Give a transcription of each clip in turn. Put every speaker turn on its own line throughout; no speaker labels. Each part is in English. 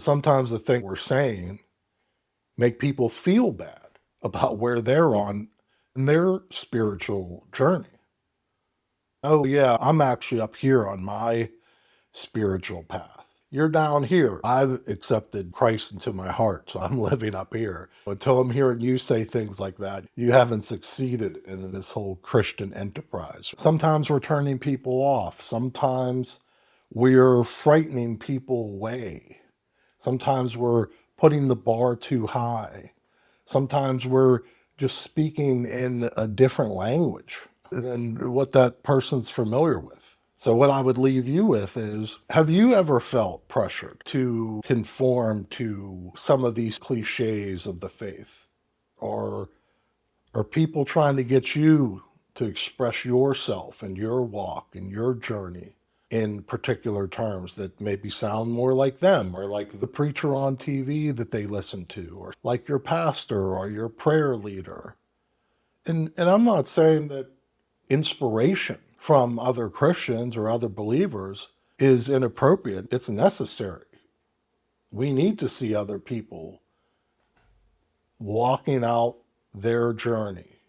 Sometimes the thing we're saying make people feel bad about where they're on in their spiritual journey. Oh yeah, I'm actually up here on my spiritual path. You're down here. I've accepted Christ into my heart, so I'm living up here. Until I'm hearing you say things like that, you haven't succeeded in this whole Christian enterprise. Sometimes we're turning people off. Sometimes we're frightening people away. Sometimes we're putting the bar too high. Sometimes we're just speaking in a different language than what that person's familiar with. So what I would leave you with is, have you ever felt pressured to conform to some of these cliches of the faith? Or are people trying to get you to express yourself and your walk and your journey in particular terms that maybe sound more like them, or like the preacher on TV that they listen to, or like your pastor or your prayer leader? And I'm not saying that inspiration from other Christians or other believers is inappropriate. It's necessary. We need to see other people walking out their journey.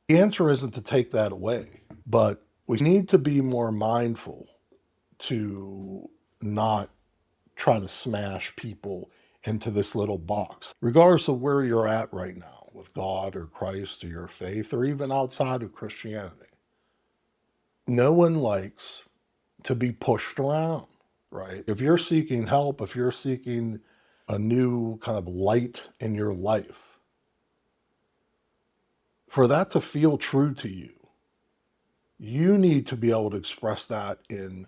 The answer isn't to take that away, but we need to be more mindful to not try to smash people into this little box, regardless of where you're at right now with God or Christ or your faith, or even outside of Christianity. No one likes to be pushed around, right? If you're seeking help, if you're seeking a new kind of light in your life, for that to feel true to you, you need to be able to express that in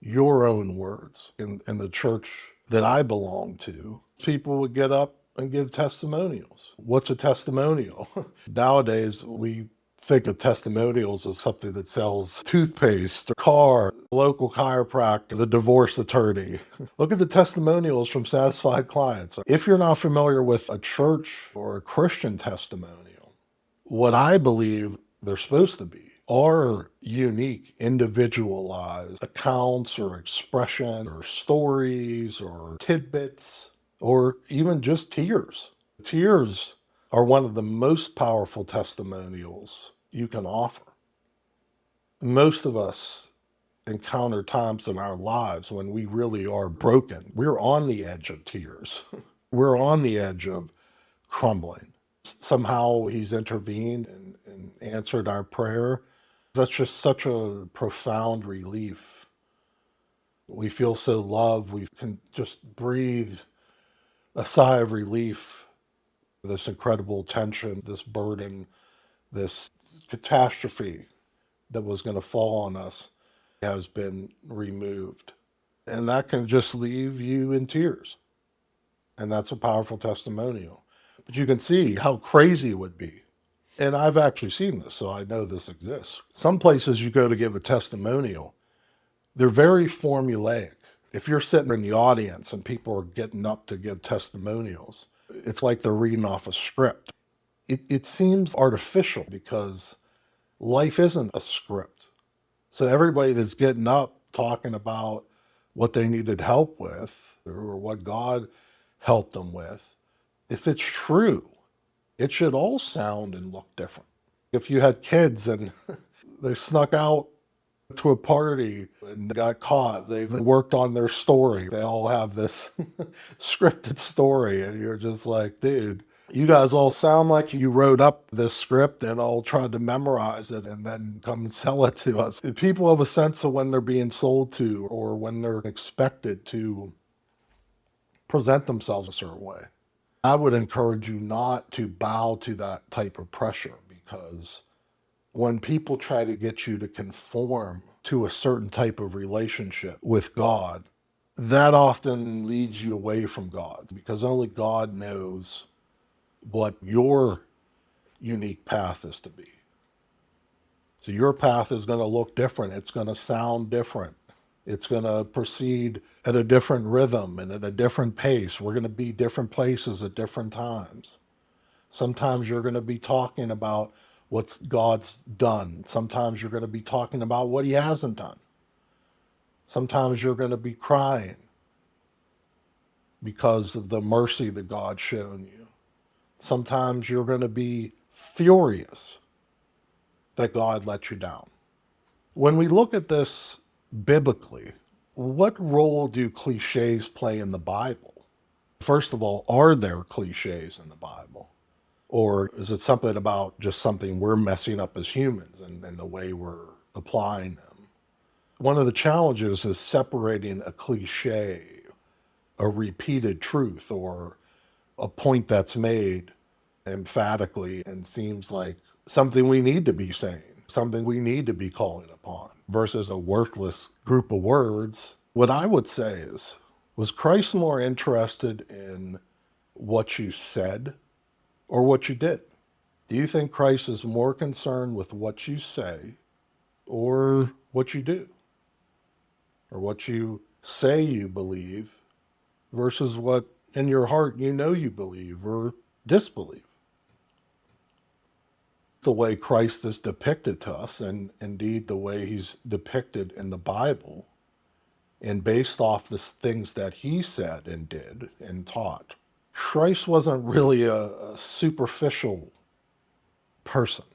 your own words. In the church that I belong to, people would get up and give testimonials. What's a testimonial? Nowadays, we think of testimonials as something that sells toothpaste, a car, local chiropractor, the divorce attorney. Look at the testimonials from satisfied clients. If you're not familiar with a church or a Christian testimonial, what I believe they're supposed to be are unique, individualized accounts or expression or stories or tidbits or even just tears. Tears are one of the most powerful testimonials you can offer. Most of us encounter times in our lives when we really are broken. We're on the edge of tears. We're on the edge of crumbling. Somehow he's intervened and answered our prayer. That's just such a profound relief. We feel so loved. We can just breathe a sigh of relief. This incredible tension, this burden, this catastrophe that was going to fall on us has been removed. And that can just leave you in tears. And that's a powerful testimonial. But you can see how crazy it would be. And I've actually seen this, so I know this exists. Some places you go to give a testimonial, they're very formulaic. If you're sitting in the audience and people are getting up to give testimonials, it's like they're reading off a script. It seems artificial because life isn't a script. So everybody that's getting up talking about what they needed help with or what God helped them with, if it's true, it should all sound and look different. If you had kids and they snuck out to a party and got caught, they've worked on their story. They all have this scripted story, and you're just like, dude, you guys all sound like you wrote up this script and all tried to memorize it and then come and sell it to us. People have a sense of when they're being sold to or when they're expected to present themselves a certain way. I would encourage you not to bow to that type of pressure, because when people try to get you to conform to a certain type of relationship with God, that often leads you away from God, because only God knows what your unique path is to be. So your path is going to look different. It's going to sound different. It's going to proceed at a different rhythm and at a different pace. We're going to be different places at different times. Sometimes you're going to be talking about what God's done. Sometimes you're going to be talking about what he hasn't done. Sometimes you're going to be crying. because of the mercy that God's shown you. Sometimes you're going to be furious that God let you down. When we look at this biblically, what role do cliches play in the Bible? First of all, are there cliches in the Bible? Or is it something about just something we're messing up as humans and the way we're applying them? One of the challenges is separating a cliche, a repeated truth, or a point that's made emphatically and seems like something we need to be saying, something we need to be calling upon, versus a worthless group of words. What I would say is, was Christ more interested in what you said or what you did? Do you think Christ is more concerned with what you say or what you do? Or what you say you believe versus what in your heart you know you believe or disbelieve? The way Christ is depicted to us, and indeed the way he's depicted in the Bible, and based off the things that he said and did and taught, Christ wasn't really a superficial person.